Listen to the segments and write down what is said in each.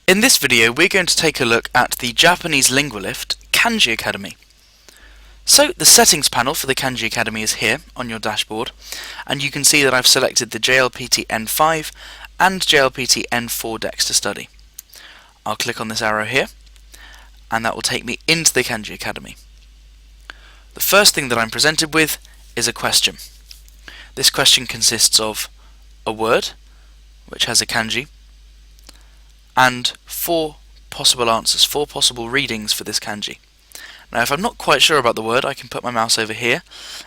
In this video we're going to take a look at the Japanese LinguaLift Kanji Academy. So the settings panel for the Kanji Academy is here on your dashboard, and you can see that I've selected the JLPT N5 and JLPT N4 decks to study. I'll click on this arrow here and that will take me into the Kanji Academy. The first thing that I'm presented with is a question. This question consists of a word which has a kanji and four possible answers, four possible readings for this kanji. Now if I'm not quite sure about the word, I can put my mouse over here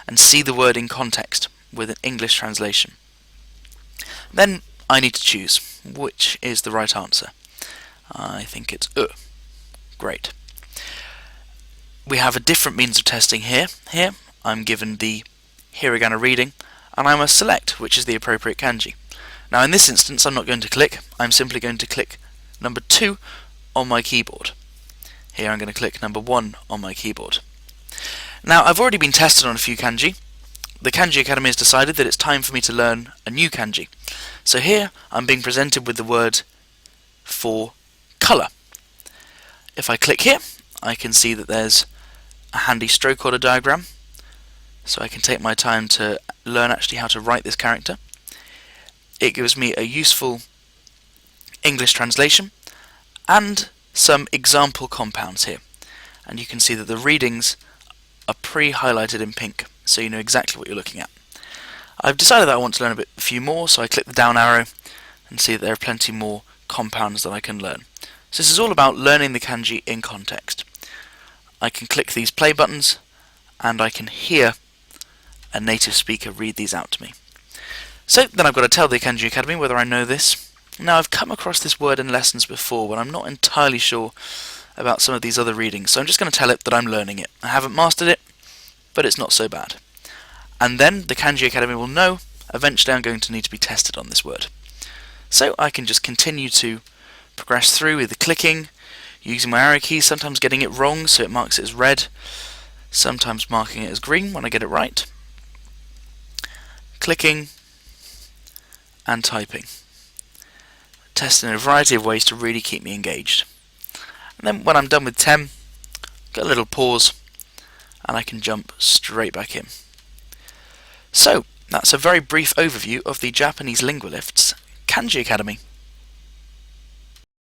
and see the word in context with an English translation. Then I need to choose which is the right answer. I think it's Great. We have a different means of testing here. Here I'm given the hiragana reading and I must select which is the appropriate kanji. Now in this instance I'm not going to click, I'm simply going to click number 2 on my keyboard. Here I'm going to click number 1 on my keyboard. Now I've already been tested on a few kanji. The Kanji Academy has decided that it's time for me to learn a new kanji. So here I'm being presented with the word for colour. If I click here I can see that there's a handy stroke order diagram, so I can take my time to learn actually how to write this character. It gives me a useful English translation and some example compounds here, and you can see that the readings are pre-highlighted in pink, so you know exactly what you're looking at. I've decided that I want to learn a few more, so I click the down arrow and see that there are plenty more compounds that I can learn. So this is all about learning the kanji in context. I can click these play buttons and I can hear a native speaker read these out to me. So then I've got to tell the Kanji Academy whether I know this. Now I've come across this word in lessons before, but I'm not entirely sure about some of these other readings, so I'm just going to tell it that I'm learning it. I haven't mastered it, but it's not so bad. And then the Kanji Academy will know eventually I'm going to need to be tested on this word. So I can just continue to progress through with the clicking, using my arrow key, sometimes getting it wrong so it marks it as red, sometimes marking it as green when I get it right, clicking and typing, testing in a variety of ways to really keep me engaged. And then when I'm done with 10, get a little pause and I can jump straight back in. So that's a very brief overview of the Japanese LinguaLift's Kanji Academy.